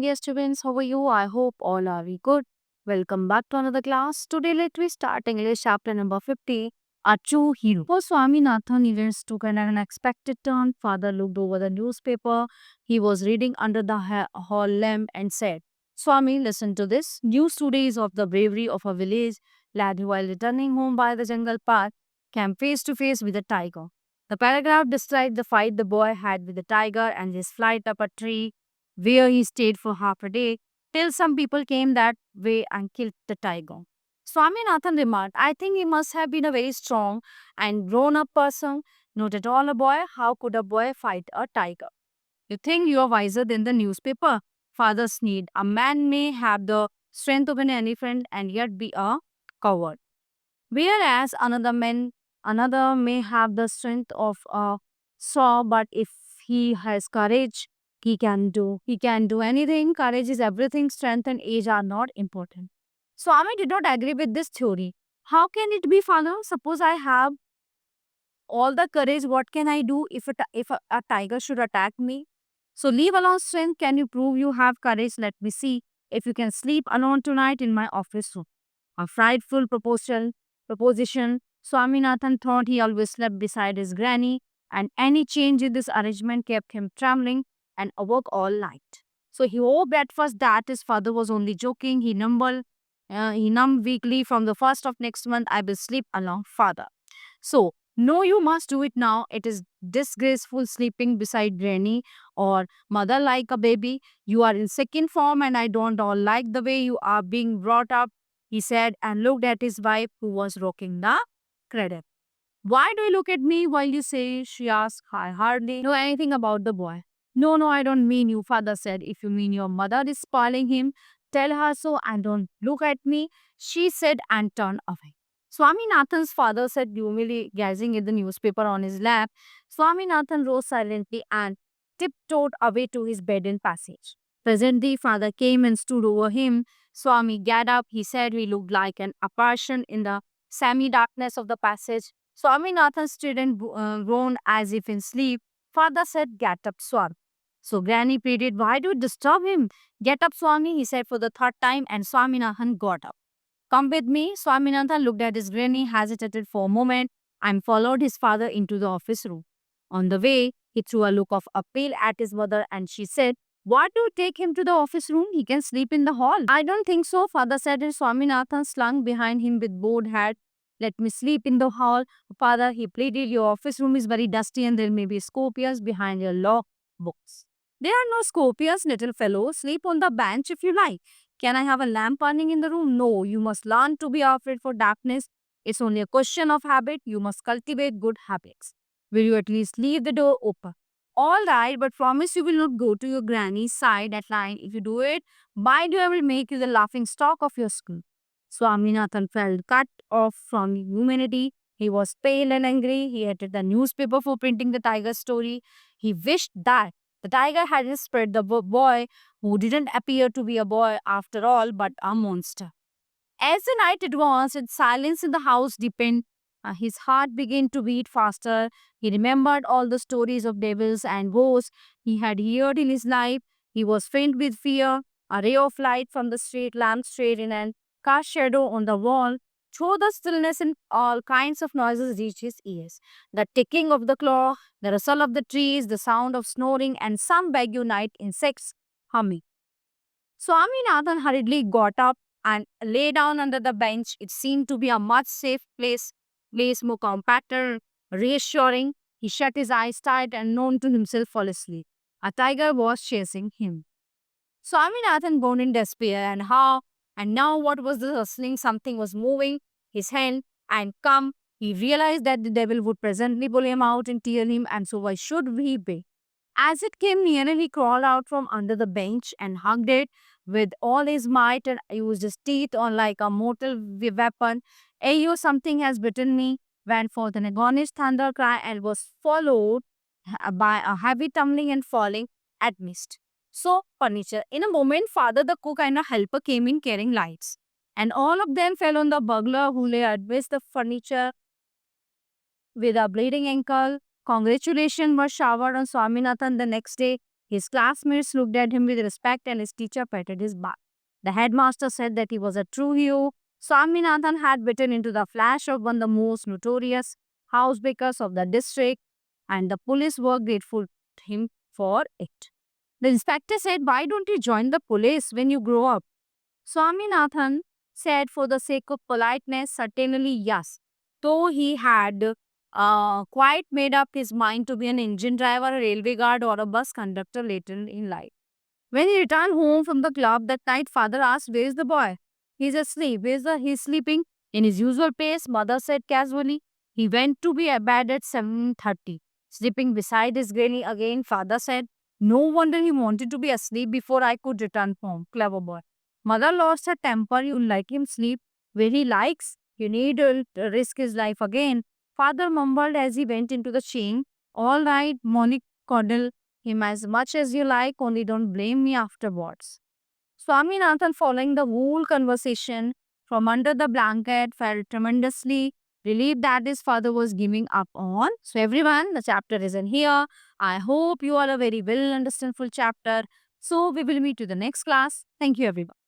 dear students. How are you? I hope all are we good. Welcome back to another class. Today, let me start English chapter number 50. A true hero. For Swaminathan, events took an unexpected turn. Father looked over the newspaper. He was reading under the hall lamp and said, Swami, listen to this. News today is of the bravery of a village lad who, while returning home by the jungle path, came face to face with a tiger. The paragraph described the fight the boy had with the tiger and his flight up a tree where he stayed for half a day till some people came that way and killed the tiger. Swaminathan remarked, I think he must have been a very strong and grown up person, not at all a boy. How could a boy fight a tiger? You think you are wiser than the newspaper? Father sneered. A man may have the strength of an elephant and yet be a coward. Whereas another may have the strength of a saw, but if he has courage, he can do anything. Courage is everything. Strength and age are not important. Swami did not agree with this theory. How can it be, father? Suppose I have all the courage. What can I do if a tiger should attack me? So leave alone strength. Can you prove you have courage? Let me see if you can sleep alone tonight in my office room. A frightful proposition. Swaminathan thought he always slept beside his granny, and any change in this arrangement kept him trembling and awoke all night. So he hoped at first that his father was only joking. He numbed weakly. From the first of next month, I will sleep along, father. So, no, you must do it now. It is disgraceful sleeping beside granny or mother like a baby. You are in second form, and I don't all like the way you are being brought up, he said, and looked at his wife who was rocking the cradle. Why do you look at me while you say? She asked. I hardly know anything about the boy. No, no, I don't mean you, father said. If you mean your mother is spoiling him, tell her so and don't look at me, she said and turned away. Swaminathan's father said gloomily, gazing at the newspaper on his lap. Swaminathan rose silently and tiptoed away to his bed in passage. Presently, father came and stood over him. Swami got up. He said he looked like an apparition in the semi-darkness of the passage. Swaminathan stood and groaned as if in sleep. Father said, get up, Swami. So Granny pleaded, why do you disturb him? Get up, Swami, he said for the third time, and Swaminathan got up. Come with me. Swaminathan looked at his granny, hesitated for a moment, and followed his father into the office room. On the way, he threw a look of appeal at his mother, and she said, what do you take him to the office room? He can sleep in the hall. I don't think so, father said, and Swaminathan slunk behind him with bowed head. Let me sleep in the hall. Father, he pleaded, your office room is very dusty and there may be scorpions behind your law books. There are no scorpions, little fellow. Sleep on the bench if you like. Can I have a lamp burning in the room? No, you must learn to be afraid for darkness. It's only a question of habit. You must cultivate good habits. Will you at least leave the door open? All right, but promise you will not go to your granny's side at night. If you do it, by day I will make you the laughing stock of your school. Swaminathan felt cut off from humanity. He was pale and angry. He hated the newspaper for printing the tiger story. He wished that the tiger hadn't spread the boy who didn't appear to be a boy after all but a monster. As the night advanced and silence in the house deepened, his heart began to beat faster. He remembered all the stories of devils and ghosts he had heard in his life. He was faint with fear. A ray of light from the street lamp strayed in and cast shadow on the wall. Through the stillness and all kinds of noises reached his ears. The ticking of the clock, the rustle of the trees, the sound of snoring, and some vague night insects humming. Swaminathan hurriedly got up and lay down under the bench. It seemed to be a much safe place more compact and reassuring. He shut his eyes tight and known to himself fell asleep. A tiger was chasing him. Swaminathan groaned in despair, and now what was the rustling? Something was moving his hand, and come, he realized that the devil would presently pull him out and tear him, and so why should he be? As it came nearer, he crawled out from under the bench and hugged it with all his might and used his teeth on like a mortal weapon. Ayo, something has bitten me, went forth an agonist thunder cry and was followed by a heavy tumbling and falling amidst. So, furniture. In a moment, father, the cook, and a helper came in carrying lights. And all of them fell on the burglar who lay amidst the furniture with a bleeding ankle. Congratulations were showered on Swaminathan the next day. His classmates looked at him with respect and his teacher patted his back. The headmaster said that he was a true hero. Swaminathan had bitten into the flesh of one of the most notorious housebreakers of the district, and the police were grateful to him for it. The inspector said, "Why don't you join the police when you grow up?" Swaminathan said, for the sake of politeness, certainly yes. Though he had quite made up his mind to be an engine driver, a railway guard, or a bus conductor later in life. When he returned home from the club that night, father asked, "Where's the boy?" "He's asleep." He's sleeping in his usual pace, mother said casually. "He went to be at bed at 7:30. Sleeping beside his granny again, father said. "No wonder he wanted to be asleep before I could return home. Clever boy." Mother lost her temper. "You like him sleep where he likes. You need to risk his life again." Father mumbled as he went into the chain. "All right, Coddle him as much as you like, only don't blame me afterwards." Swaminathan, following the whole conversation from under the blanket, felt tremendously relieved that his father was giving up on. So, everyone, the chapter is in here. I hope you all a very well understandable chapter. So, we will meet to the next class. Thank you, everyone.